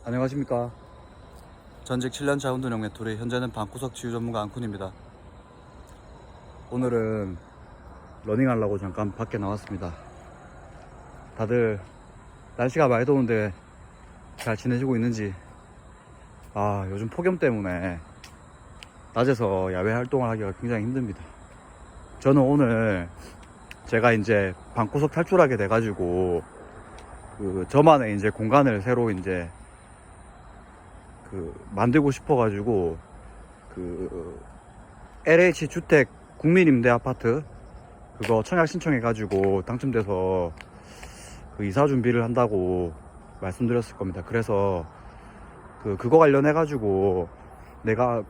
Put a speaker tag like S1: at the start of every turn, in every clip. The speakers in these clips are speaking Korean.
S1: 안녕하십니까. 전직 7년차 운동용 메토리, 현재는 방구석 치유 전문가 안쿤입니다. 오늘은 러닝하려고 잠깐 밖에 나왔습니다. 다들 날씨가 많이 더운데 잘 지내시고 있는지. 요즘 폭염 때문에 낮에서 야외 활동을 하기가 굉장히 힘듭니다. 저는 오늘 제가 이제 방구석 탈출하게 돼가지고 저만의 이제 공간을 새로 이제 만들고 싶어가지고 LH 주택 국민임대 아파트 그거 청약 신청해가지고 당첨돼서 이사 준비를 한다고 말씀드렸을 겁니다. 그래서 그거 관련해가지고 내가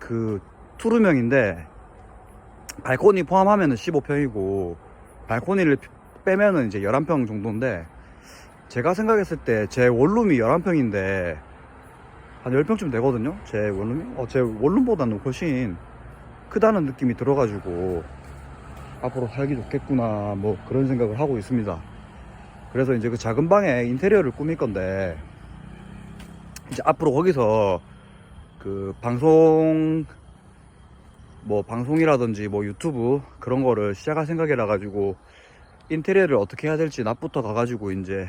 S1: 투룸형인데 발코니 포함하면은 15평이고 발코니를 빼면은 이제 11평 정도인데, 제가 생각했을 때 제 원룸이 11평인데 한 10평쯤 되거든요. 제 원룸이 제 원룸보다는 훨씬 크다는 느낌이 들어가지고 앞으로 살기 좋겠구나 뭐 그런 생각을 하고 있습니다. 그래서 이제 그 작은 방에 인테리어를 꾸밀 건데, 이제 앞으로 거기서 방송이라든지 뭐 유튜브 그런 거를 시작할 생각이라 가지고 인테리어를 어떻게 해야 될지 낮부터 가가지고 이제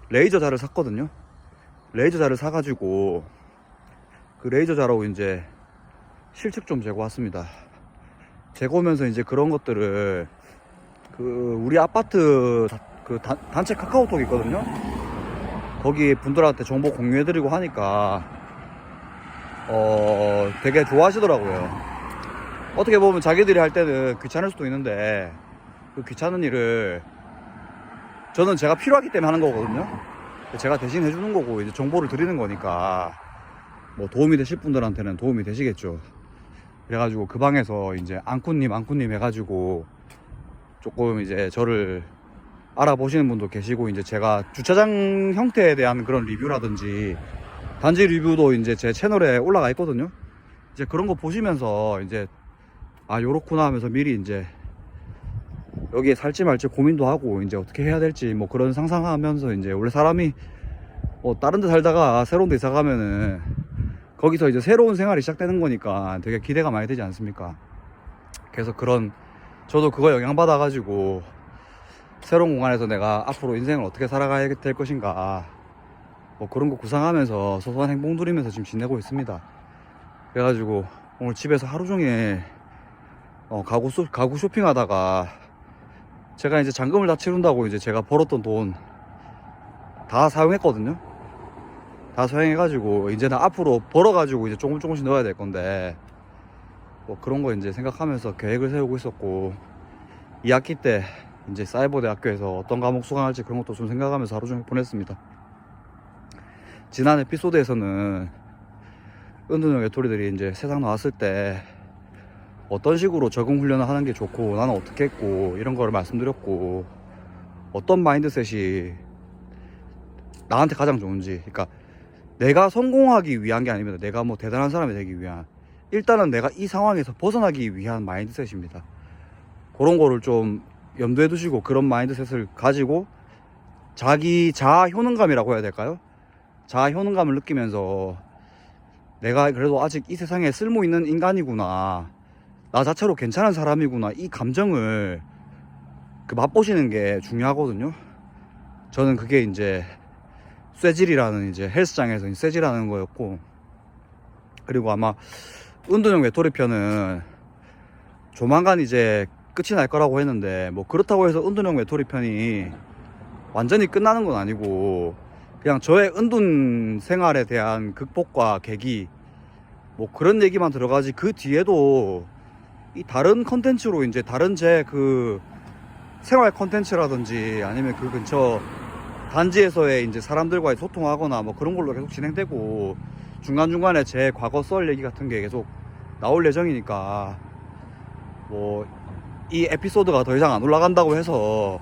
S1: 레이저 자를 샀거든요. 레이저 자를 사가지고 레이저 자로 이제 실측 좀 재고 왔습니다. 재고 오면서 이제 그런 것들을 우리 아파트 단체 카카오톡 있거든요. 거기 분들한테 정보 공유해드리고 하니까 되게 좋아하시더라고요. 어떻게 보면 자기들이 할 때는 귀찮을 수도 있는데 그 귀찮은 일을 저는 제가 필요하기 때문에 하는 거거든요. 제가 대신 해주는 거고 이제 정보를 드리는 거니까 뭐 도움이 되실 분들한테는 도움이 되시겠죠. 그래가지고 그 방에서 이제 안쿤님 해가지고 조금 이제 저를 알아보시는 분도 계시고, 이제 제가 주차장 형태에 대한 그런 리뷰라든지 단지 리뷰도 이제 제 채널에 올라가 있거든요. 이제 그런 거 보시면서 이제 요렇구나 하면서 미리 이제 여기에 살지 말지 고민도 하고 이제 어떻게 해야 될지 뭐 그런 상상하면서, 이제 원래 사람이 다른 데 살다가 새로운 데 이사 가면은 거기서 이제 새로운 생활이 시작되는 거니까 되게 기대가 많이 되지 않습니까? 그래서 저도 그거 영향받아 가지고 새로운 공간에서 내가 앞으로 인생을 어떻게 살아가야 될 것인가 뭐 그런 거 구상하면서 소소한 행동 누리면서 지금 지내고 있습니다. 그래가지고 오늘 집에서 하루 종일 가구 쇼핑하다가, 제가 이제 잔금을 다 치른다고 이제 제가 벌었던 돈 다 사용했거든요. 다 사용해가지고 이제는 앞으로 벌어가지고 이제 조금씩 넣어야 될 건데, 뭐 그런 거 이제 생각하면서 계획을 세우고 있었고, 2학기 때 이제 사이버대학교에서 어떤 과목 수강할지 그런 것도 좀 생각하면서 하루 종일 보냈습니다. 지난 에피소드에서는 은둔형 외톨이들이 이제 세상 나왔을 때 어떤 식으로 적응 훈련을 하는 게 좋고 나는 어떻게 했고 이런 거를 말씀드렸고, 어떤 마인드셋이 나한테 가장 좋은지, 그러니까 내가 성공하기 위한 게 아닙니다. 내가 뭐 대단한 사람이 되기 위한, 일단은 내가 이 상황에서 벗어나기 위한 마인드셋입니다. 그런 거를 좀 염두에 두시고 그런 마인드셋을 가지고 자기 자아 효능감이라고 해야 될까요? 자아 효능감을 느끼면서 내가 그래도 아직 이 세상에 쓸모 있는 인간이구나, 나 자체로 괜찮은 사람이구나, 이 감정을 맛보시는 게 중요하거든요. 저는 그게 이제 쇠질이라는 이제 헬스장에서 쇠질하는 거였고, 그리고 아마 운동형 외톨이 편은 조만간 이제 끝이 날 거라고 했는데, 뭐 그렇다고 해서 운동형 외톨이 편이 완전히 끝나는 건 아니고, 그냥 저의 은둔 생활에 대한 극복과 계기 뭐 그런 얘기만 들어가지, 그 뒤에도 이 다른 컨텐츠로 이제 다른 제 생활 컨텐츠라든지 아니면 그 근처 단지에서의 이제 사람들과의 소통하거나 뭐 그런 걸로 계속 진행되고, 중간중간에 제 과거 썰 얘기 같은 게 계속 나올 예정이니까, 뭐 이 에피소드가 더 이상 안 올라간다고 해서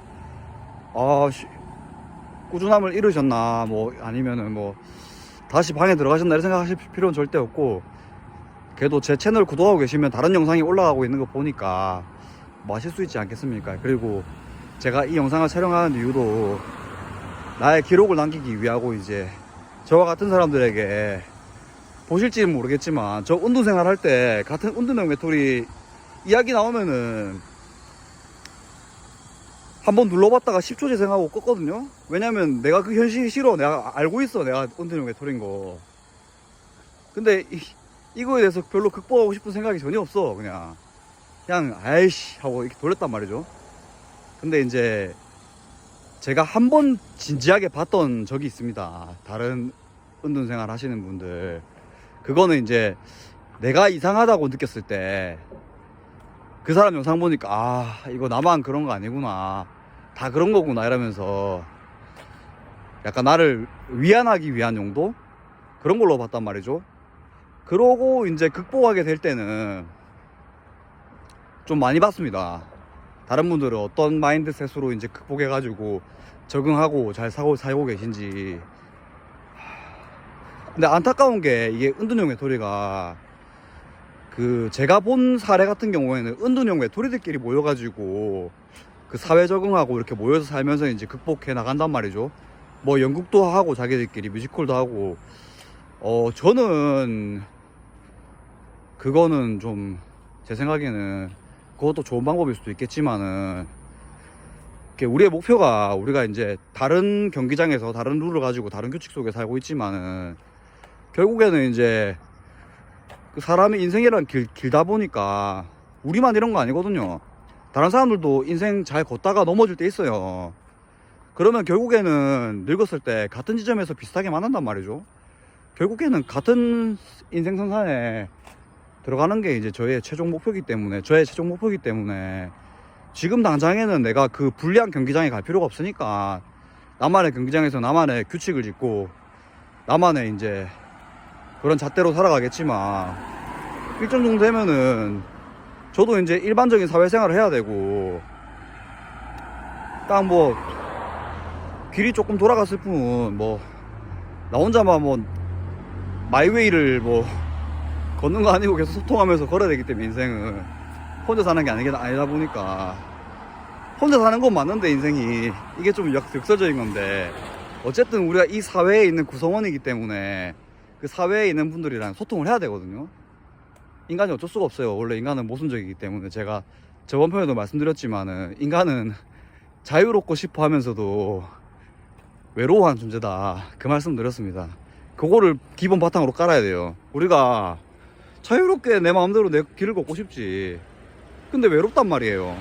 S1: 꾸준함을 잃으셨나 뭐 아니면은 뭐 다시 방에 들어가셨나 이런 생각하실 필요는 절대 없고, 그래도 제 채널 구독하고 계시면 다른 영상이 올라가고 있는 거 보니까 뭐 하실 수 있지 않겠습니까? 그리고 제가 이 영상을 촬영하는 이유도 나의 기록을 남기기 위하고 이제 저와 같은 사람들에게 보실지는 모르겠지만 저 운동생활 할 때 같은 운동용 외톨이 이야기 나오면은 한번 눌러봤다가 10초 재생하고 껐거든요. 왜냐면 내가 그 현실이 싫어. 내가 알고 있어. 내가 운동용 외톨인 거. 근데 이거에 대해서 별로 극복하고 싶은 생각이 전혀 없어. 그냥 아이씨 하고 이렇게 돌렸단 말이죠. 근데 이제 제가 한 번 진지하게 봤던 적이 있습니다. 다른 운동생활 하시는 분들. 그거는 이제 내가 이상하다고 느꼈을 때 그 사람 영상 보니까 아 이거 나만 그런 거 아니구나, 다 그런 거구나 이러면서 약간 나를 위안하기 위한 용도? 그런 걸로 봤단 말이죠. 그러고 이제 극복하게 될 때는 좀 많이 봤습니다. 다른 분들은 어떤 마인드셋으로 이제 극복해가지고 적응하고 잘 살고 계신지. 근데 안타까운 게 이게 은둔형 외톨이가 그 제가 본 사례 같은 경우에는 은둔형 외톨이들끼리 모여가지고 그 사회 적응하고 이렇게 모여서 살면서 이제 극복해 나간단 말이죠. 뭐 연극도 하고 자기들끼리 뮤지컬도 하고. 저는 그거는 좀 제 생각에는 그것도 좋은 방법일 수도 있겠지만은 우리의 목표가 우리가 이제 다른 경기장에서 다른 룰을 가지고 다른 규칙 속에 살고 있지만은 결국에는 이제 그 사람의 인생이란 길다 보니까 우리만 이런 거 아니거든요. 다른 사람들도 인생 잘 걷다가 넘어질 때 있어요. 그러면 결국에는 늙었을 때 같은 지점에서 비슷하게 만난단 말이죠. 결국에는 같은 인생 선산에 들어가는 게 이제 저의 최종 목표이기 때문에 지금 당장에는 내가 그 불리한 경기장에 갈 필요가 없으니까 나만의 경기장에서 나만의 규칙을 짓고 나만의 이제 그런 잣대로 살아가겠지만 일정 정도 되면은 저도 이제 일반적인 사회생활을 해야 되고 딱 뭐 길이 조금 돌아갔을 뿐 뭐 나 혼자만 뭐 마이웨이를 뭐 걷는 거 아니고 계속 소통하면서 걸어야 되기 때문에 인생은 혼자 사는 게 아니다 보니까 혼자 사는 건 맞는데 인생이 이게 좀 역설적인 건데 어쨌든 우리가 이 사회에 있는 구성원이기 때문에 그 사회에 있는 분들이랑 소통을 해야 되거든요. 인간이 어쩔 수가 없어요. 원래 인간은 모순적이기 때문에 제가 저번 편에도 말씀드렸지만은 인간은 자유롭고 싶어 하면서도 외로워한 존재다, 그 말씀 드렸습니다. 그거를 기본 바탕으로 깔아야 돼요. 우리가 자유롭게 내 마음대로 내 길을 걷고 싶지. 근데 외롭단 말이에요.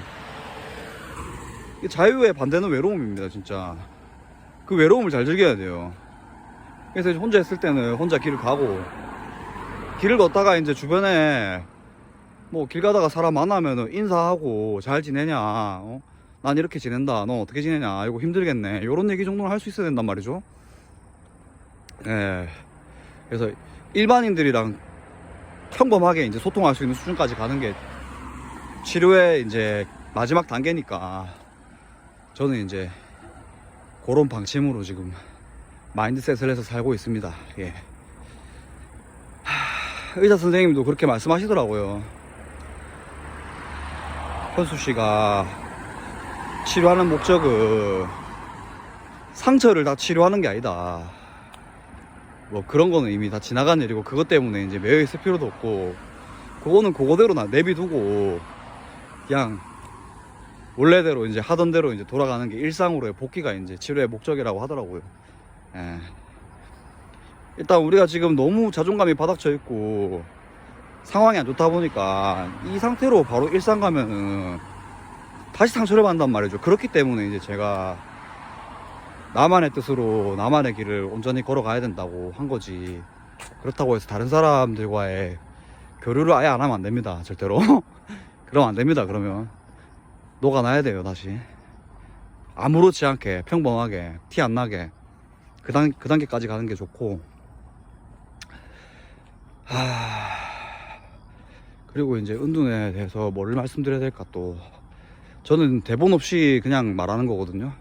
S1: 자유의 반대는 외로움입니다, 진짜. 그 외로움을 잘 즐겨야 돼요. 그래서 혼자 있을 때는 혼자 길을 가고, 길을 걷다가 이제 주변에 뭐 길 가다가 사람 만나면은 인사하고 잘 지내냐, 난 이렇게 지낸다, 너 어떻게 지내냐, 이거 힘들겠네, 요런 얘기 정도는 할 수 있어야 된단 말이죠. 예. 그래서 일반인들이랑 평범하게 이제 소통할 수 있는 수준까지 가는 게 치료의 이제 마지막 단계니까 저는 이제 그런 방침으로 지금 마인드셋을 해서 살고 있습니다. 예. 의사 선생님도 그렇게 말씀하시더라고요. 현수 씨가 치료하는 목적은 상처를 다 치료하는 게 아니다. 뭐 그런 거는 이미 다 지나간 일이고 그것 때문에 이제 매여 있을 필요도 없고 그거는 그거대로 내비두고 그냥 원래대로 이제 하던 대로 이제 돌아가는 게 일상으로의 복귀가 이제 치료의 목적이라고 하더라고요. 예. 일단 우리가 지금 너무 자존감이 바닥쳐 있고 상황이 안 좋다 보니까 이 상태로 바로 일상 가면은 다시 상처를 받는단 말이죠. 그렇기 때문에 이제 제가 나만의 뜻으로 나만의 길을 온전히 걸어가야 된다고 한 거지. 그렇다고 해서 다른 사람들과의 교류를 아예 안 하면 안 됩니다, 절대로. 그러면 안 됩니다. 그러면 녹아나야 돼요, 다시. 아무렇지 않게 평범하게 티 안 나게 그 단계까지 가는 게 좋고. 그리고 이제 은둔에 대해서 뭐를 말씀드려야 될까. 또 저는 대본 없이 그냥 말하는 거거든요.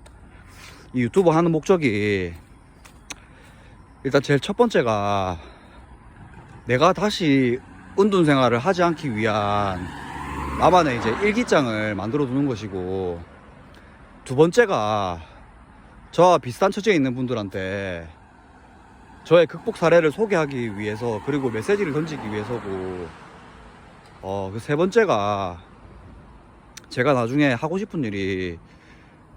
S1: 이 유튜브 하는 목적이 일단 제일 첫 번째가 내가 다시 은둔 생활을 하지 않기 위한 나만의 이제 일기장을 만들어 두는 것이고, 두 번째가 저와 비슷한 처지에 있는 분들한테 저의 극복 사례를 소개하기 위해서, 그리고 메시지를 던지기 위해서고, 그 세 번째가 제가 나중에 하고 싶은 일이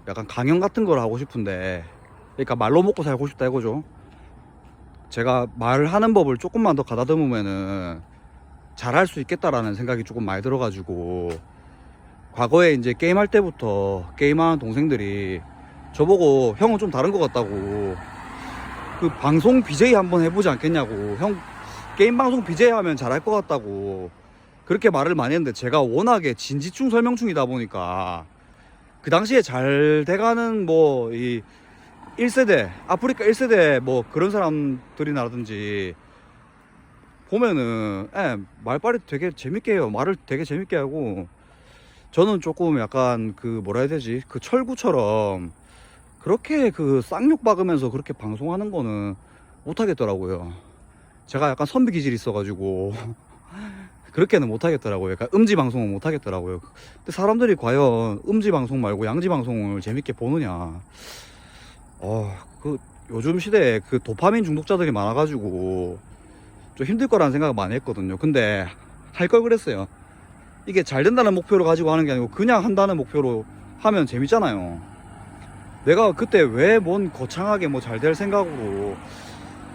S1: 약간 강연 같은 걸 하고 싶은데, 그러니까 말로 먹고 살고 싶다 이거죠. 제가 말하는 법을 조금만 더 가다듬으면은 잘할 수 있겠다라는 생각이 조금 많이 들어가지고, 과거에 이제 게임할 때부터 게임하는 동생들이 저보고 형은 좀 다른 것 같다고, 그 방송 BJ 한번 해보지 않겠냐고, 형 게임 방송 BJ 하면 잘할 것 같다고 그렇게 말을 많이 했는데, 제가 워낙에 진지충 설명충이다 보니까 그 당시에 잘 돼가는 뭐 이 1세대 아프리카 1세대 뭐 그런 사람들이라든지 보면은 말빨이 되게 재밌게 해요. 말을 되게 재밌게 하고, 저는 조금 약간 그 뭐라 해야 되지, 그 철구처럼 그렇게 그 쌍욕 박으면서 그렇게 방송하는 거는 못 하겠더라고요. 제가 약간 선비 기질이 있어가지고 그렇게는 못 하겠더라고요. 약간 음지 방송은 못 하겠더라고요. 근데 사람들이 과연 음지 방송 말고 양지 방송을 재밌게 보느냐. 그 요즘 시대에 그 도파민 중독자들이 많아가지고 좀 힘들 거라는 생각을 많이 했거든요. 근데 할 걸 그랬어요. 이게 잘 된다는 목표로 가지고 하는 게 아니고 그냥 한다는 목표로 하면 재밌잖아요. 내가 그때 왜 뭔 거창하게 뭐 잘 될 생각으로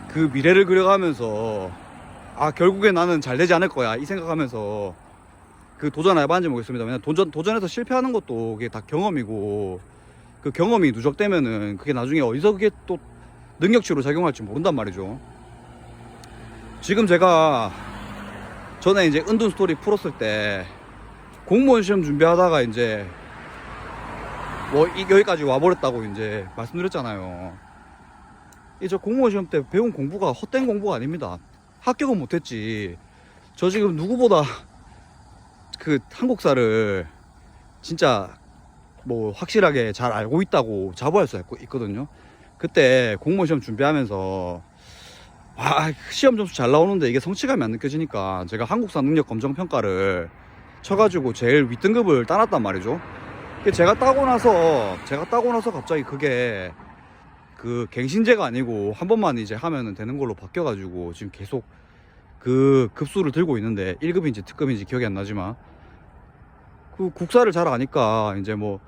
S1: 그 미래를 그려가면서 결국에 나는 잘 되지 않을 거야 이 생각하면서 그 도전 해봤는지 모르겠습니다. 왜냐면 도전해서 실패하는 것도 그게 다 경험이고, 그 경험이 누적되면은 그게 나중에 어디서 그게 또 능력치로 작용할지 모른단 말이죠. 지금 제가 전에 이제 은둔 스토리 풀었을 때 공무원 시험 준비하다가 이제 뭐 여기까지 와버렸다고 이제 말씀드렸잖아요. 이 저 공무원 시험 때 배운 공부가 헛된 공부가 아닙니다. 합격은 못했지. 저 지금 누구보다 그 한국사를 진짜 뭐 확실하게 잘 알고 있다고 자부할 수 있거든요. 그때 공무원 시험 준비하면서 시험 점수 잘 나오는데 이게 성취감이 안 느껴지니까 제가 한국사 능력 검정 평가를 쳐가지고 제일 윗등급을 따놨단 말이죠. 제가 따고 나서 갑자기 그게 그 갱신제가 아니고 한 번만 이제 하면 되는 걸로 바뀌어가지고 지금 계속 그 급수를 들고 있는데, 1급인지 특급인지 기억이 안 나지만 그 국사를 잘 아니까 이제 뭐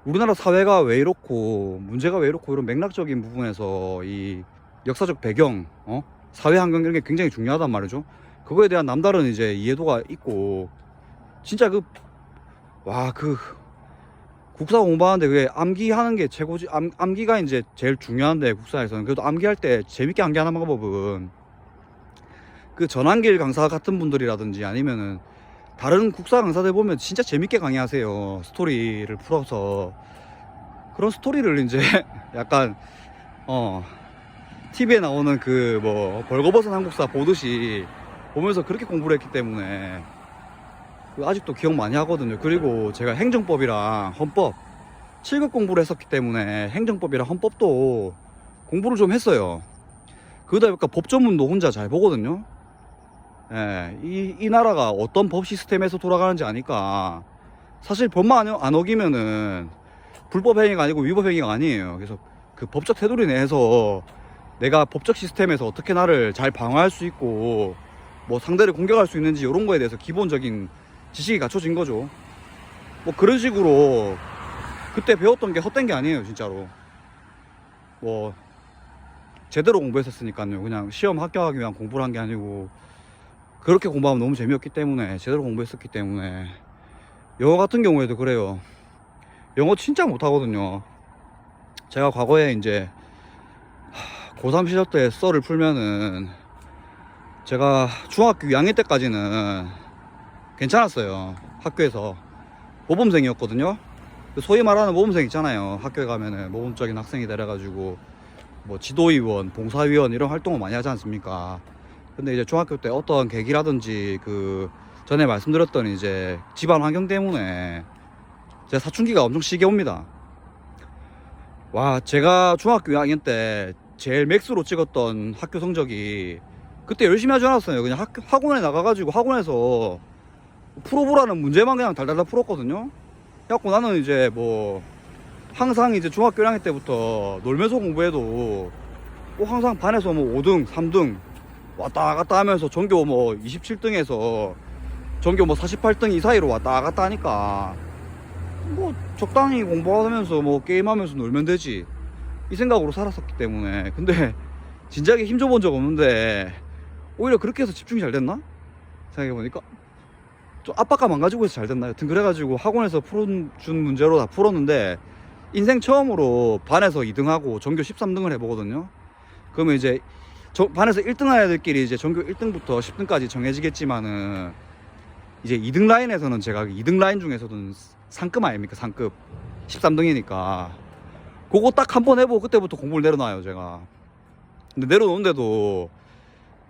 S1: 우리나라 사회가 왜 이렇고 문제가 왜 이렇고 이런 맥락적인 부분에서 이 역사적 배경, 사회 환경 이런 게 굉장히 중요하단 말이죠. 그거에 대한 남다른 이제 이해도가 있고, 진짜 그 국사 공부하는데 그게 암기하는 게 최고지. 암기가 이제 제일 중요한데 국사에서는. 그래도 암기할 때 재밌게 암기하는 방법은 그 전환길 강사 같은 분들이라든지 아니면은 다른 국사 강사들 보면 진짜 재밌게 강의하세요. 스토리를 풀어서. 그런 스토리를 이제 약간 TV에 나오는 그 뭐 벌거벗은 한국사 보듯이 보면서 그렇게 공부를 했기 때문에 아직도 기억 많이 하거든요. 그리고 제가 행정법이랑 헌법 7급 공부를 했었기 때문에 행정법이랑 헌법도 공부를 좀 했어요. 그러다 보니까 법 전문도 혼자 잘 보거든요. 이 나라가 어떤 법 시스템에서 돌아가는지 아니까 사실 법만 안 어기면은 불법 행위가 아니고 위법 행위가 아니에요. 그래서 그 법적 테두리 내에서 내가 법적 시스템에서 어떻게 나를 잘 방어할 수 있고 뭐 상대를 공격할 수 있는지 이런 거에 대해서 기본적인 지식이 갖춰진 거죠. 뭐 그런 식으로 그때 배웠던 게 헛된 게 아니에요, 진짜로. 뭐 제대로 공부했었으니까요. 그냥 시험 합격하기 위한 공부를 한 게 아니고, 그렇게 공부하면 너무 재미없기 때문에 제대로 공부했었기 때문에. 영어 같은 경우에도 그래요. 영어 진짜 못하거든요. 제가 과거에 이제 고3 시절 때 썰을 풀면은 제가 중학교 2학년 때까지는 괜찮았어요. 학교에서 모범생이었거든요. 소위 말하는 모범생 있잖아요. 학교에 가면은 모범적인 학생이 되려가지고 뭐 지도위원, 봉사위원 이런 활동을 많이 하지 않습니까? 근데 이제 중학교 때 어떤 계기라든지 그 전에 말씀드렸던 이제 집안 환경 때문에 제 사춘기가 엄청 시게 옵니다. 제가 중학교 2학년 때 제일 맥스로 찍었던 학교 성적이, 그때 열심히 하지 않았어요. 그냥 학원에 나가가지고 학원에서 풀어보라는 문제만 그냥 달달달 풀었거든요. 그래갖고 나는 이제 뭐 항상 이제 중학교 1학년 때부터 놀면서 공부해도 꼭 항상 반에서 뭐 5등, 3등 왔다 갔다 하면서 전교 뭐 27등에서 전교 뭐 48등 이 사이로 왔다 갔다 하니까 뭐 적당히 공부하면서 뭐 게임하면서 놀면 되지 이 생각으로 살았었기 때문에. 근데 진작에 힘 줘본 적 없는데 오히려 그렇게 해서 집중이 잘 됐나? 생각해보니까 좀 압박감 안 가지고 해서 잘 됐나? 여튼 그래가지고 학원에서 풀어준 문제로 다 풀었는데 인생 처음으로 반에서 2등하고 전교 13등을 해보거든요. 그러면 이제 반에서 1등한 애들끼리 이제 전교 1등부터 10등까지 정해지겠지만은 이제 2등 라인에서는 제가 2등 라인 중에서는 상급 아닙니까? 상급 13등이니까 그거 딱 한 번 해보고 그때부터 공부를 내려놔요 제가. 근데 내려놓는데도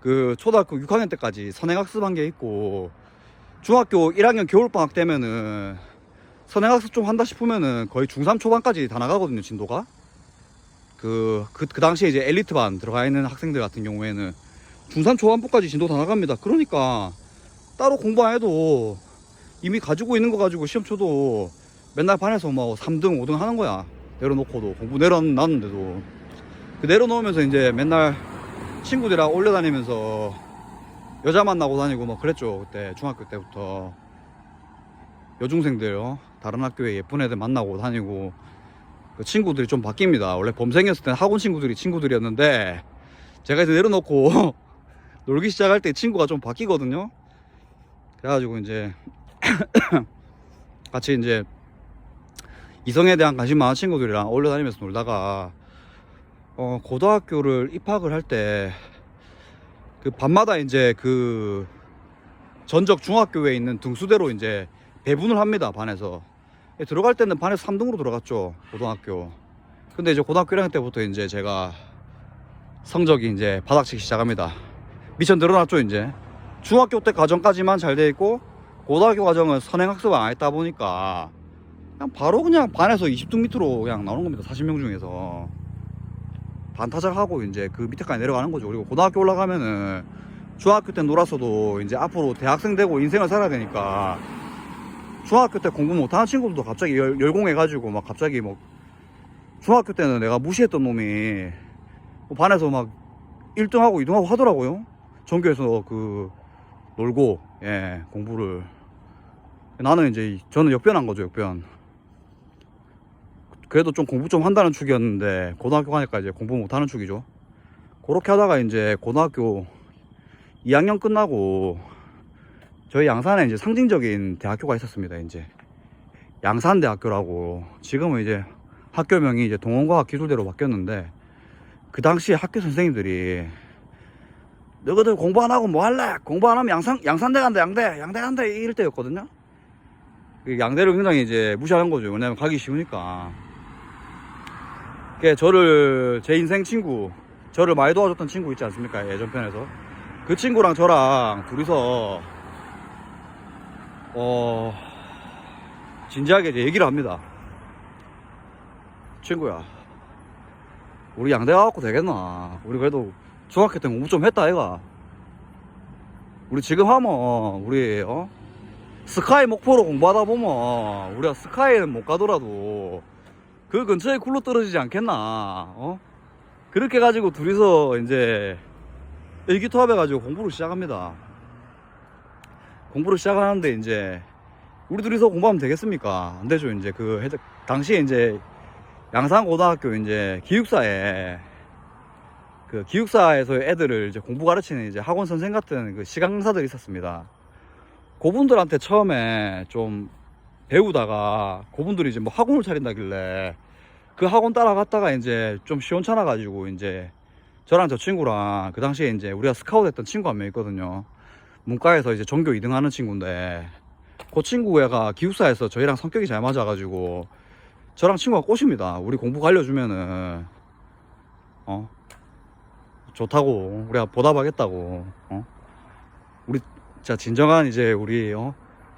S1: 그 초등학교 6학년 때까지 선행학습한 게 있고 중학교 1학년 겨울방학 되면은 선행학습 좀 한다 싶으면은 거의 중3 초반까지 다 나가거든요 진도가. 그 당시에 이제 엘리트반 들어가 있는 학생들 같은 경우에는 중3 초반부까지 진도 다 나갑니다. 그러니까 따로 공부 안 해도 이미 가지고 있는 거 가지고 시험 쳐도 맨날 반에서 뭐 3등 5등 하는 거야. 내려놓고도 공부 내려놨는데도 그 내려놓으면서 이제 맨날 친구들이랑 올려다니면서 여자 만나고 다니고 막 그랬죠. 그때 중학교 때부터 여중생들 다른 학교에 예쁜 애들 만나고 다니고 그 친구들이 좀 바뀝니다. 원래 범생이었을 때는 학원 친구들이 친구들이었는데 제가 이제 내려놓고 놀기 시작할 때 친구가 좀 바뀌거든요. 그래가지고 이제 같이 이제 이성에 대한 관심 많은 친구들이랑 어울려 다니면서 놀다가 고등학교를 입학을 할 때 그 밤마다 이제 그 전적 중학교에 있는 등수대로 이제 배분을 합니다. 반에서 들어갈 때는 반에서 3등으로 들어갔죠 고등학교. 근데 이제 고등학교 1학년 때부터 이제 제가 성적이 이제 바닥치기 시작합니다. 미천 늘어났죠. 이제 중학교 때 과정까지만 잘 돼 있고 고등학교 과정은 선행학습을 안 했다 보니까 그냥 바로 그냥 반에서 20등 밑으로 그냥 나오는 겁니다. 40명 중에서 반타작하고 이제 그 밑에까지 내려가는 거죠. 그리고 고등학교 올라가면은 중학교 때 놀았어도 이제 앞으로 대학생 되고 인생을 살아야 되니까 중학교 때 공부 못하는 친구들도 갑자기 열공해가지고 막 갑자기 뭐 중학교 때는 내가 무시했던 놈이 반에서 막 1등하고 2등하고 하더라고요. 전교에서 그 놀고 공부를. 나는 이제 저는 역변한 거죠. 역변. 그래도 좀 공부 좀 한다는 축이었는데 고등학교 가니까 이제 공부 못하는 축이죠. 그렇게 하다가 이제 고등학교 2학년 끝나고 저희 양산에 이제 상징적인 대학교가 있었습니다. 이제 양산대학교라고. 지금은 이제 학교명이 이제 동원과학기술대로 바뀌었는데 그 당시에 학교 선생님들이 너희들 공부 안 하고 뭐 할래? 공부 안 하면 양산대 간다. 양대 간다 이럴 때였거든요. 양대를 굉장히 이제 무시하는 거죠. 왜냐면 가기 쉬우니까. 저를 제 인생 친구, 저를 많이 도와줬던 친구 있지 않습니까? 예전 편에서 그 친구랑 저랑 둘이서 진지하게 이제 얘기를 합니다. 친구야, 우리 양대 가갖고 되겠나? 우리 그래도 중학교 때 공부 좀 했다 애가. 우리 지금 하면 우리 스카이 목포로 공부하다 보면 우리가 스카이는 못 가더라도 그 근처에 굴러 떨어지지 않겠나? 그렇게 해가지고 둘이서 이제 일기토합해가지고 공부를 시작합니다. 공부를 시작하는데 이제 우리 둘이서 공부하면 되겠습니까? 안 되죠. 이제 당시에 이제 양산고등학교 이제 기숙사에서 애들을 이제 공부 가르치는 이제 학원 선생 같은 그 시간 강사들이 있었습니다. 그분들한테 처음에 좀 배우다가 그분들이 이제 뭐 학원을 차린다길래 그 학원 따라갔다가 이제 좀 시원찮아 가지고 이제 저랑 저 친구랑 그 당시에 이제 우리가 스카우트 했던 친구 한 명 있거든요. 문과에서 이제 전교 2등 하는 친구인데 그 친구가 기숙사에서 저희랑 성격이 잘 맞아 가지고 저랑 친구가 꼬십니다. 우리 공부 알려주면은 좋다고, 우리가 보답하겠다고, 우리 진짜 진정한 이제 우리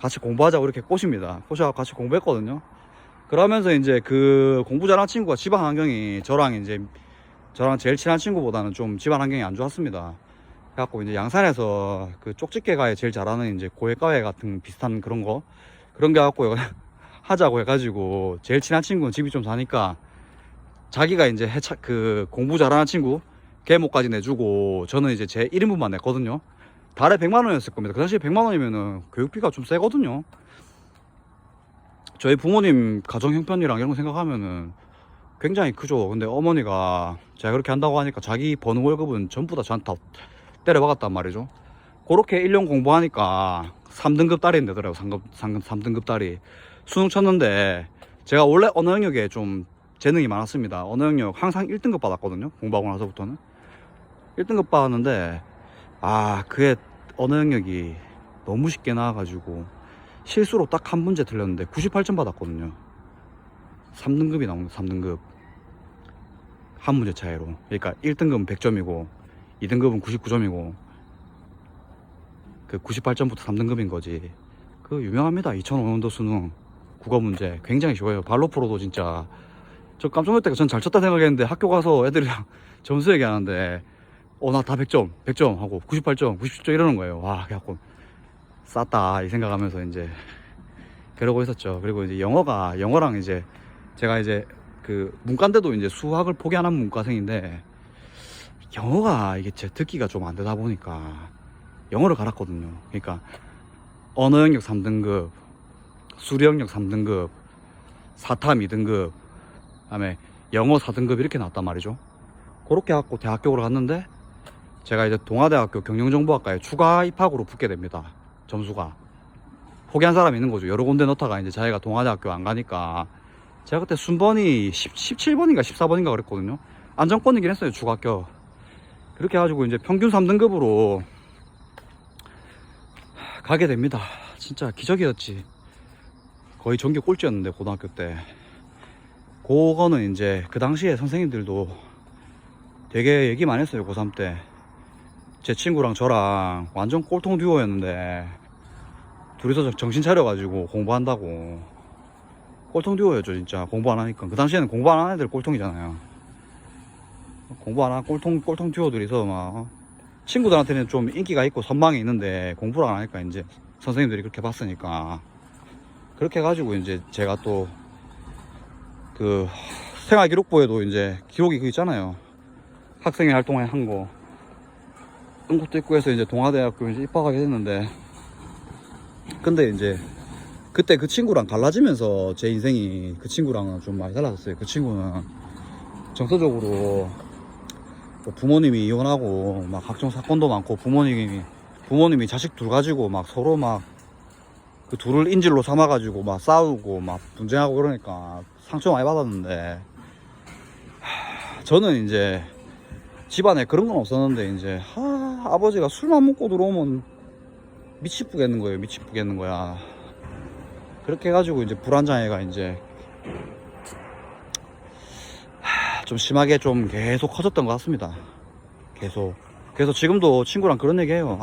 S1: 같이 공부하자고 이렇게 꼬십니다. 꼬셔서 같이 공부했거든요. 그러면서 이제 그 공부 잘하는 친구가 집안 환경이 저랑 제일 친한 친구보다는 좀 집안 환경이 안 좋았습니다. 그래갖고 이제 양산에서 그 쪽집게가에 제일 잘하는 이제 고액가회 같은 비슷한 그런 게 갖고 하자고 해가지고 제일 친한 친구는 집이 좀 사니까 자기가 이제 그 공부 잘하는 친구 계모까지 내주고 저는 이제 제 1인분만 냈거든요. 달에 100만원이었을 겁니다. 그 당시에 100만원이면은 교육비가 좀 세거든요. 저희 부모님 가정 형편이랑 이런 거 생각하면은 굉장히 크죠. 근데 어머니가 제가 그렇게 한다고 하니까 자기 버는 월급은 전부 다 저한테 때려박았단 말이죠. 그렇게 1년 공부하니까 3등급 딸이 되더라고요. 3등급 딸이. 수능 쳤는데 제가 원래 언어 영역에 좀 재능이 많았습니다. 언어 영역 항상 1등급 받았거든요. 공부하고 나서부터는 1등급 받았는데 그게 언어 영역이 너무 쉽게 나와가지고 실수로 딱 한 문제 틀렸는데 98점 받았거든요. 3등급이 나옵니다. 3등급 한 문제 차이로. 그러니까 1등급은 100점이고 2등급은 99점이고 그 98점부터 3등급인 거지. 그 유명합니다. 2005년도 수능 국어 문제 굉장히 쉬워요. 발로 풀어도 진짜 저 깜짝 놀랄 때가 전 잘 쳤다 생각했는데 학교 가서 애들이랑 점수 얘기하는데 나 다 100점 100점 하고 98점 90점 이러는 거예요. 와, 그래갖고 쌌다 이 생각하면서 이제 그러고 있었죠. 그리고 이제 영어랑 이제 제가 이제 그 문과인데도 이제 수학을 포기 안 한 문과생인데 영어가 이게 제 듣기가 좀 안 되다 보니까 영어를 갈았거든요. 그러니까 언어 영역 3등급, 수리 영역 3등급, 사탐 2등급, 그다음에 영어 4등급 이렇게 나왔단 말이죠. 그렇게 해갖고 대학교로 갔는데 제가 이제 동아대학교 경영정보학과에 추가 입학으로 붙게 됩니다. 점수가 포기한 사람이 있는 거죠. 여러 군데 넣다가 이제 자기가 동아대학교 안 가니까 제가 그때 순번이 17번인가 14번인가 그랬거든요. 안정권이긴 했어요. 추가학교. 그렇게 해가지고 이제 평균 3등급으로 가게 됩니다. 진짜 기적이었지. 거의 전교 꼴찌였는데 고등학교 때. 그거는 이제 그 당시에 선생님들도 되게 얘기 많이 했어요. 고3 때 제 친구랑 저랑 완전 꼴통 듀오였는데 둘이서 정신 차려가지고 공부한다고. 꼴통 듀오였죠 진짜. 공부 안 하니까. 그 당시에는 공부 안 하는 애들 꼴통이잖아요. 공부 안 하는 꼴통 듀오들이서 막 친구들한테는 좀 인기가 있고 선망이 있는데 공부를 안 하니까 이제 선생님들이 그렇게 봤으니까 그렇게 해가지고 이제 제가 또 그 생활기록부에도 이제 기록이 그 있잖아요. 학생회 활동에 한 거 그런 것도 있고 해서 이제 동아대학교 이제 입학하게 됐는데, 근데 이제 그때 그 친구랑 갈라지면서 제 인생이 그 친구랑은 좀 많이 달라졌어요. 그 친구는 정서적으로 부모님이 이혼하고 막 각종 사건도 많고 부모님이 자식 둘 가지고 막 서로 막 그 둘을 인질로 삼아가지고 막 싸우고 막 분쟁하고 그러니까 상처 많이 받았는데, 저는 이제 집안에 그런 건 없었는데 이제 아버지가 술만 먹고 들어오면 미치겠는 거야. 그렇게 해가지고 이제 불안장애가 이제 좀 심하게 좀 계속 커졌던 것 같습니다. 계속. 그래서 지금도 친구랑 그런 얘기 해요.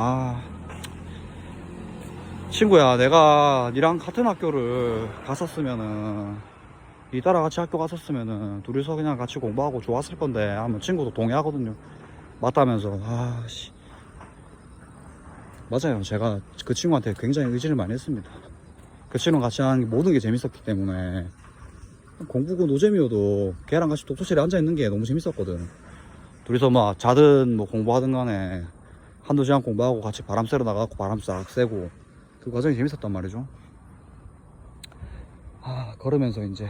S1: 친구야, 내가 니랑 같은 학교를 갔었으면은, 니 따라 같이 학교 갔었으면은 둘이서 그냥 같이 공부하고 좋았을 건데 하면 친구도 동의하거든요. 맞다면서. 맞아요. 제가 그 친구한테 굉장히 의지를 많이 했습니다. 그 친구랑 같이 하는 모든 게 재밌었기 때문에. 공부고 노잼이어도 걔랑 같이 독서실에 앉아있는 게 너무 재밌었거든. 둘이서 막 자든 뭐 공부하든 간에 한두 시간 공부하고 같이 바람 쐬러 나가고 바람 싹 쐬고 그 과정이 재밌었단 말이죠. 걸으면서 이제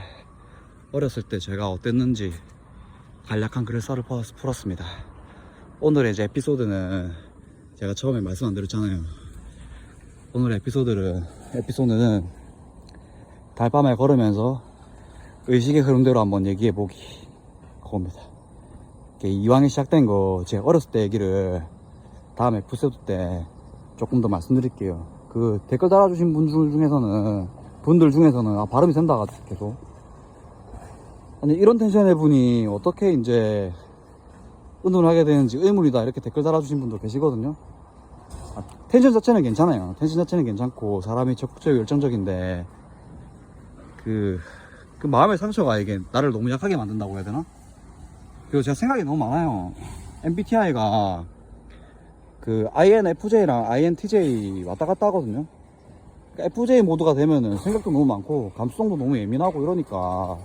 S1: 어렸을 때 제가 어땠는지 간략한 글을 풀었습니다. 오늘의 이제 에피소드는 제가 처음에 말씀 안 드렸잖아요. 오늘의 에피소드는 달밤에 걸으면서 의식의 흐름대로 한번 얘기해보기, 그겁니다. 이왕에 시작된 거 제 어렸을 때 얘기를 다음 에피소드 때 조금 더 말씀드릴게요. 그 댓글 달아주신 분들 중에서는 발음이 된다 계속. 아니 이런 텐션의 분이 어떻게 이제 은둔하게 되는지 의문이다 이렇게 댓글 달아주신 분도 계시거든요. 텐션 자체는 괜찮아요. 텐션 자체는 괜찮고 사람이 적극적이고 열정적인데 그 마음의 상처가 이게 나를 너무 약하게 만든다고 해야 되나? 그리고 제가 생각이 너무 많아요. MBTI가 그 INFJ랑 INTJ 왔다 갔다 하거든요. 그러니까 FJ 모드가 되면은 생각도 너무 많고 감수성도 너무 예민하고 이러니까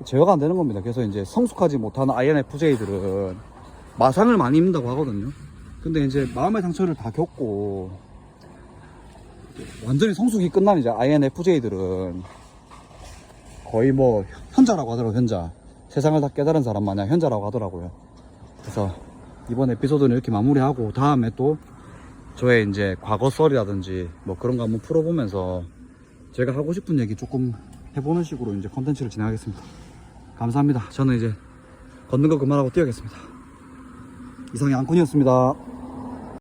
S1: 제어가 안 되는 겁니다. 그래서 이제 성숙하지 못하는 INFJ들은 마상을 많이 입는다고 하거든요. 근데 이제 마음의 상처를 다 겪고 완전히 성숙이 끝난 이제 INFJ들은 거의 뭐 현자라고 하더라고요. 현자. 세상을 다 깨달은 사람 마냥 현자라고 하더라고요. 그래서 이번 에피소드는 이렇게 마무리하고 다음에 또 저의 이제 과거 썰이라든지 뭐 그런 거 한번 풀어보면서 제가 하고 싶은 얘기 조금 해보는 식으로 이제 컨텐츠를 진행하겠습니다. 감사합니다. 저는 이제 걷는 거 그만하고 뛰어가겠습니다. 이상의 앙콘이었습니다.